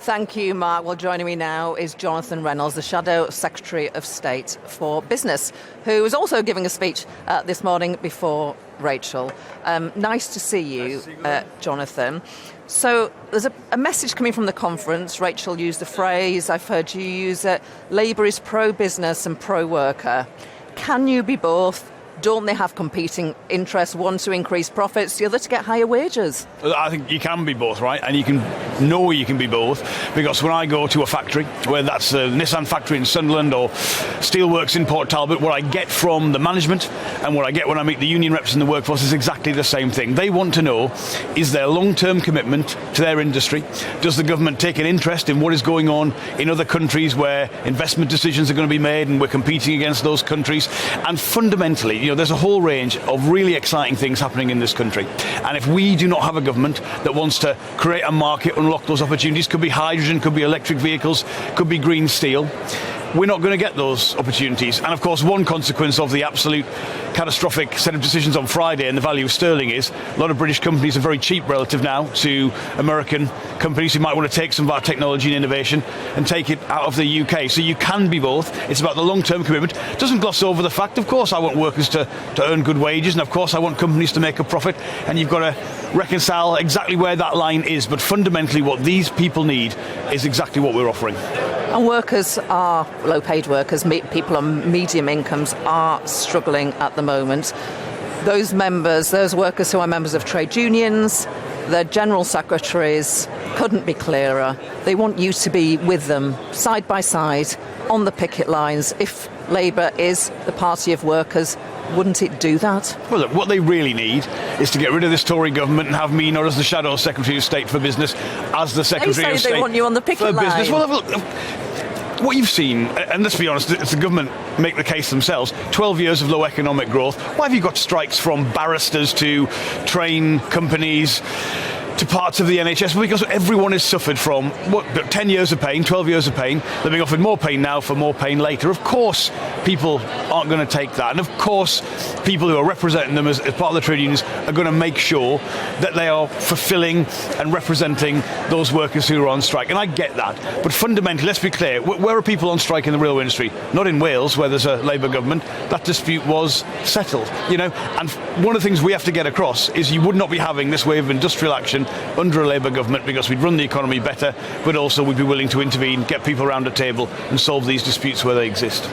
Thank you, Mark. Well, joining me now is Jonathan Reynolds, the Shadow Secretary of State for Business, who was also giving a speech this morning before Rachel. Nice to see you, Jonathan. So there's a message coming from the conference. Rachel used the phrase, I've heard you use it, Labour is pro-business and pro-worker. Can you be both? Don't they have competing interests, one to increase profits, the other to get higher wages? I think you can be both, right? And you can be both, because when I go to a factory, whether that's a Nissan factory in Sunderland or Steelworks in Port Talbot, what I get from the management and what I get when I meet the union reps in the workforce is exactly the same thing. They want to know, is there long-term commitment to their industry? Does the government take an interest in what is going on in other countries where investment decisions are going to be made and we're competing against those countries? And fundamentally, there's a whole range of really exciting things happening in this country. And if we do not have a government that wants to create a market, unlock those opportunities, could be hydrogen, could be electric vehicles, could be green steel, we're not going to get those opportunities. And of course, one consequence of the absolute catastrophic set of decisions on Friday and the value of sterling is a lot of British companies are very cheap relative now to American companies who might want to take some of our technology and innovation and take it out of the UK. So you can be both. It's about the long-term commitment. It doesn't gloss over the fact, of course, I want workers to earn good wages, and of course I want companies to make a profit, and you've got to reconcile exactly where that line is. But fundamentally, what these people need is exactly what we're offering. And workers are, low-paid workers, people on medium incomes are struggling at the moment. Those workers who are members of trade unions, their general secretaries couldn't be clearer. They want you to be with them, side by side, on the picket lines. If Labour is the party of workers, wouldn't it do that? Well, look, what they really need is to get rid of this Tory government and have me not as the Shadow Secretary of State for Business, as the Secretary of State they want you on the picket line. Business. Well, look, what you've seen, and let's be honest, it's the government make the case themselves, 12 years of low economic growth. Why have you got strikes from barristers to train companies to parts of the NHS? Well, because everyone has suffered from 10 years of pain, 12 years of pain. They're being offered more pain now for more pain later. Of course, people aren't going to take that. And of course, people who are representing them as part of the trade unions are going to make sure that they are fulfilling and representing those workers who are on strike. And I get that. But fundamentally, let's be clear, where are people on strike in the railway industry? Not in Wales, where there's a Labour government. That dispute was settled, And one of the things we have to get across is you would not be having this wave of industrial action under a Labour government, because we'd run the economy better, but also we'd be willing to intervene, get people around a table and solve these disputes where they exist.